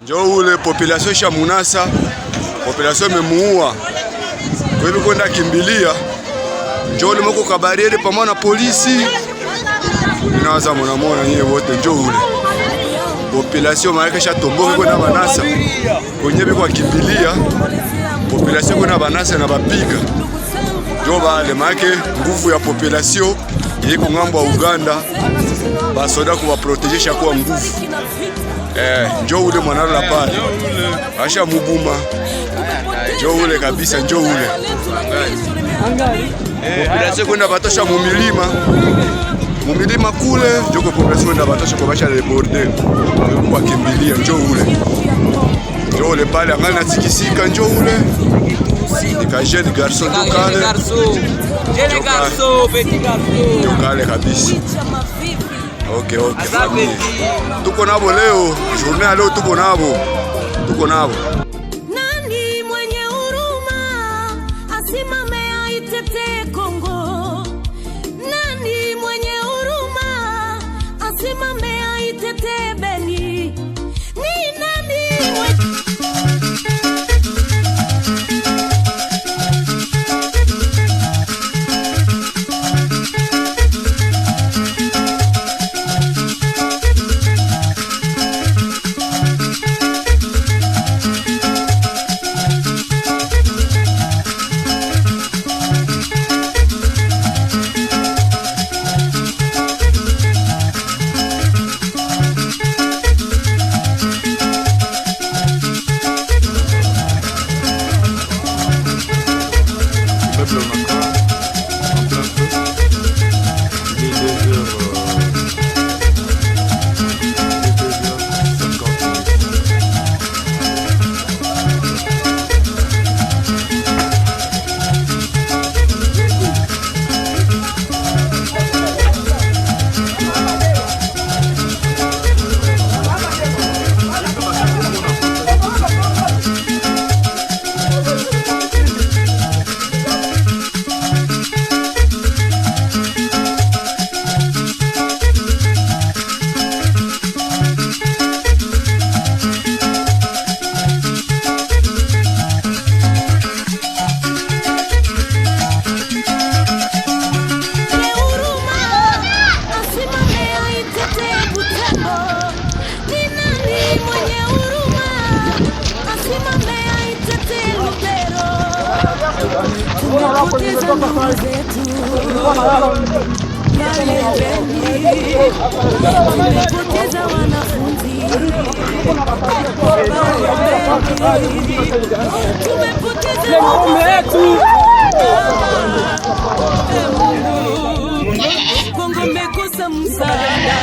Njoo ule population ya Munasa, population imemuua. Kwa hivyo kwenda kimbilia. Njoo ule mko kabariere pamoja na polisi. Nawaza mnamona nyie wote njoo ule. Population maana shatomboka kwenda Manasa. Kwenye biko kimbilia. Population kwenda Manasa na bapiga. Njoo bale maana nguvu ya population iko ngambo wa Uganda. Basoda kuwa proteger kwa nguvu. Njoo ule mwanalo pale. Asha mubuma. Njoo ule kabisa, njoo ule. Population kwenda batosha mumilima. Mumilima kule, njoo population kwenda batosha kwa basha le bordel. Kwa kimbilia njoo ule. Njoo ule pale angali natikisika njoo ule. Nika jeune garçon njoo kale. Jeune garçon, petit garçon. Njoo kale kabisa. Okay. Tuko nabo leo, journée leo tuko nabo. Nani mwenye huruma asimame aitetee Kongo? Nani mwenye huruma asimame aitetee Beni? Ni nani tumepoteza wanafunzi, tumepoteza wetu. Kongo mekosa msaada,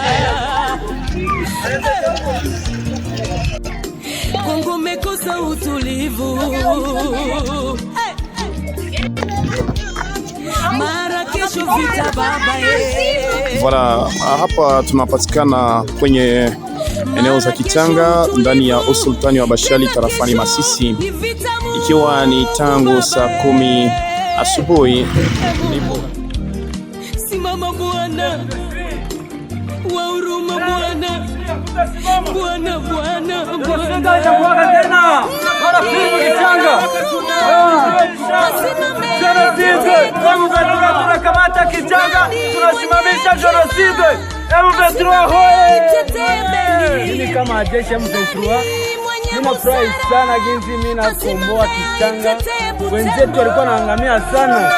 Kongo mekosa utulivu. Voilà, hapa tunapatikana kwenye eneo za Kichanga ndani ya usultani wa Bashali tarafani Masisi, ikiwa ni tangu saa 10 asubuhi. Simama Bwana wa huruma, Bwana tunakamata Kichanga, tunasimamisha genocide. M23 hoye! Mimi kama jeshi M23 ninafurahi sana jinsi mimi nakomboa Kichanga. Wenzetu walikuwa wanaangamia sana.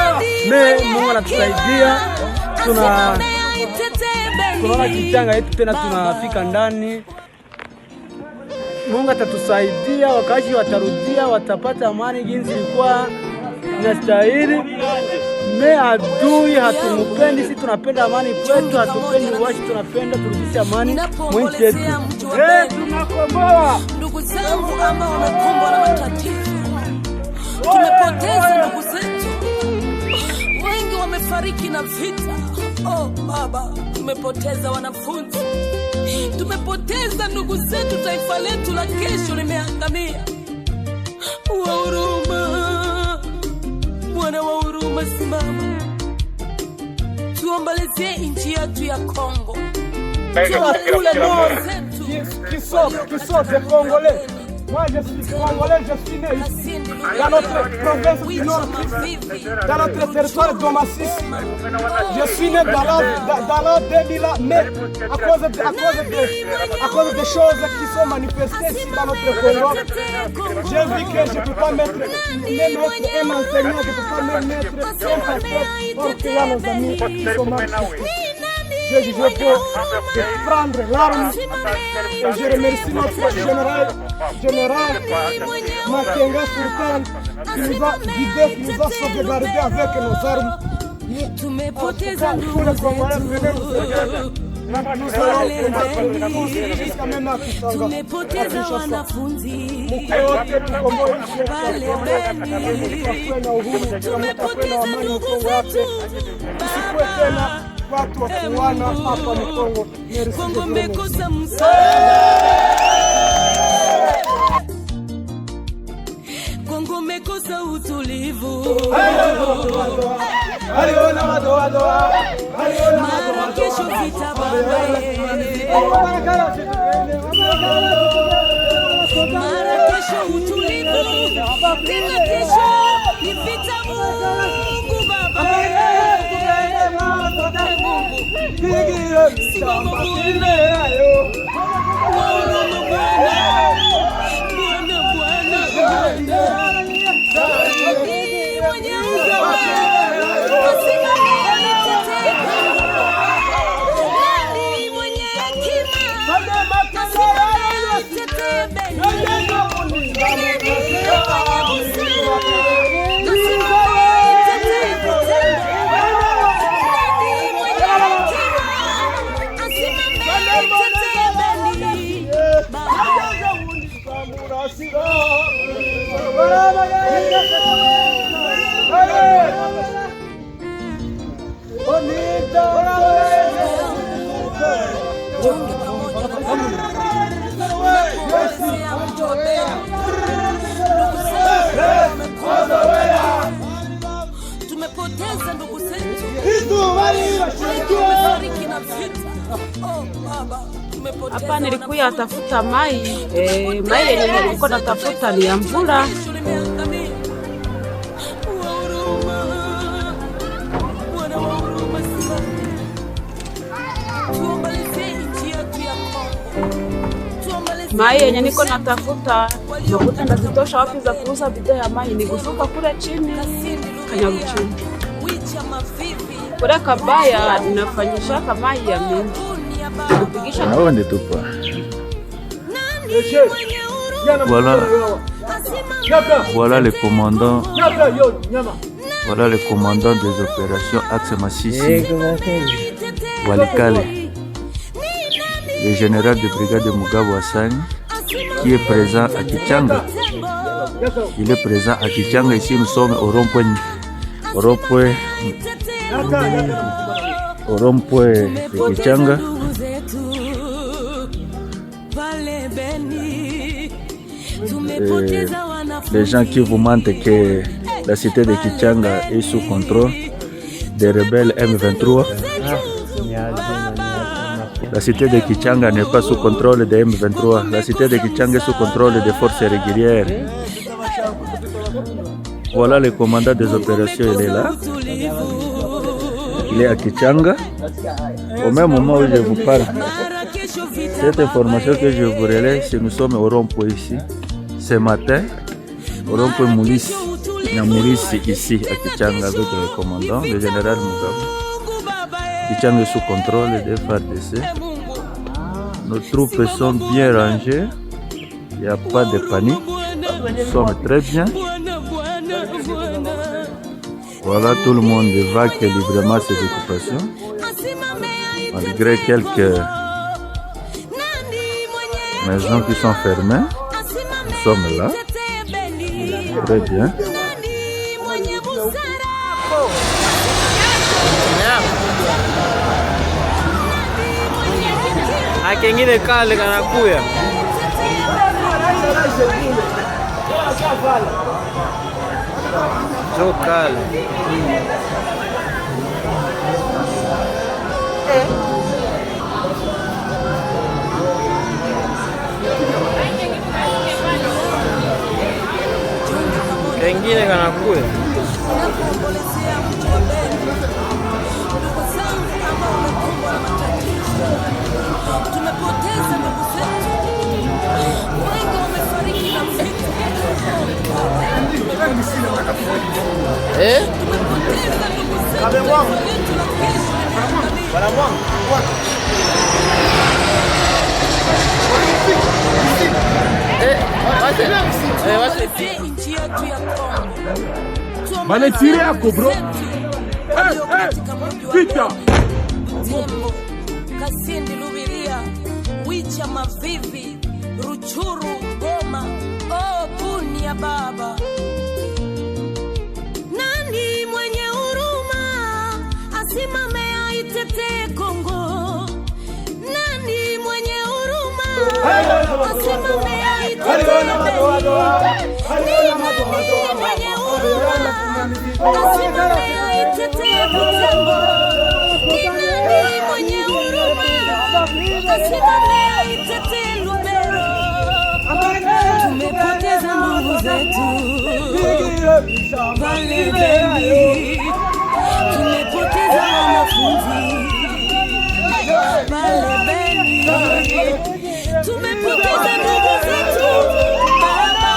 Mungu anatusaidia. Tunaona Kichanga yetu tena tunafika ndani. Mungu atatusaidia, wakazi watarudia, watapata amani jinsi ilikuwa inastahili. Adui hatumupendi, sisi tunapenda amani kwetu, hatupendi uwashi, tunapenda turudishe amani mwinchi yetu. Tunakomboa ndugu zangu ambao wamekumbwa na matatizo. Tumepoteza ndugu zetu, wengi wamefariki na vita. Baba, tumepoteza wanafunzi, tumepoteza ndugu zetu, taifa letu la kesho limeangamia. Wa huruma, Bwana wa huruma, simama tuombolezie nchi yetu ya Kongo. Tuwakule ndugu zetu, qui sont des Congolais. Moi, je suis Congolais, je suis né ici, dans notre province du Nord, dans notre territoire de Masisi. Je suis né dans l'an 2000, mais à cause des choses qui sont manifestées ici dans notre Congo, j'ai vu que je ne peux pas mettre un enseignant, je ne peux pas même mettre un pasteur, or qu'il y a nos amis qui sont marqués. Je peux prendre l'arme et je remercie notre général Makenga Sultan qui nous a guidés, qui nous a sauvegardés avec nos armes. Tous les Congolais venaient nous aider. Nous allons combattre jusqu'à même à Kisanga. Mukweote tukomboe nchi yetu tukakue na uhuru, tukakue na amani Mkongo wake. Tusikue tena watu wa kuuana hapa Mkongo. Kongo mekosa msaada, Kongo mekosa utulivu. Mara kesho vita baadaye, mara kesho utulivu, tena kesho ni vita. Mungu Baba, Mungu simama Bwana, tumepoteza ndugu zetu, tumefariki na vita. Oh Baba, tumepoteza. Hapa nilikuya tafuta mai, mai yenye nilikuwa natafuta ni ya mvula. Mai yenye niko natafuta nakuta ndazitosha wapi za kuuza bidhaa ya mai, ni kushuka kule chini Kanyaruchini. Kule Kabaya ninafanyisha mai ya mingi. Kupigisha na wende tupa. Voilà le commandant. Voilà le commandant des opérations Axe Masisi Walikale, le général de brigade de Mugabo Hassani, qui est présent à Kichanga. Il est présent à Kichanga. Ici nous sommes au rond-point de Kichanga. Les gens qui vous mentent que la cité de Kichanga est sous contrôle des rebelles M23. La cité de Kichanga n'est pas sous contrôle des M23. La cité de Kichanga est sous contrôle des forces régulières. Voilà le commandant des opérations, il est là. Il est à Kichanga. Au même moment où je vous parle, cette information que je vous relève, c'est que nous sommes au rond-point ici. Ce matin, au rond-point Moulissi, ici à Kichanga, avec le commandant, le général Mugabe. Kichanga est sous contrôle des FARDC. Nos troupes sont bien rangées. Il n'y a pas de panique. Nous sommes très bien. Voilà, tout le monde évoque librement ses occupations. Malgré quelques maisons qui sont fermées, nous sommes là. Très bien. Kengine kale kanakuya jo kale Pengine kanakuya. Tumepoteza ndugu zetu, wengi wamefariki na msitu. Tumepoteza ndugu zetu. Nchi yetu ya Kongo. Bale tire yako bro. Pita. Tembo, Kasindi, Lubiria, Wicha, Mavivi, Ruchuru, Goma, oh Bunia baba. Nani mwenye huruma asimame aitetee Kongo? Nani mwenye huruma asimame aitetee Kongo? Nani mwenye huruma asimame aitetee Butembo? Nani mwenye huruma asimame aitetee Lubero? Tumepoteza ndugu zetu pale Beni, tumepoteza wanafunzi pale Beni, tumepoteza ndugu zetu baba.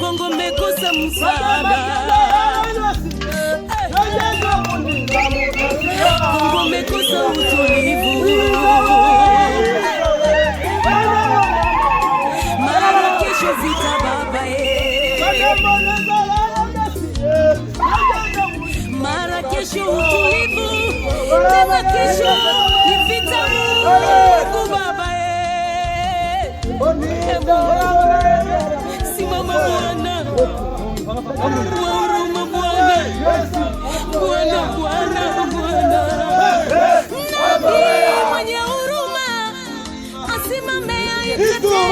Kongo mekosa msaada, Kongo mekosa utulivu. Mara kesho vita baba, mara kesho utulivu, tena kesho ni vita Mungu baba. Simama Bwana, huruma Bwana, Bwana, Bwana, Bwana. Nani mwenye huruma asimame aitetee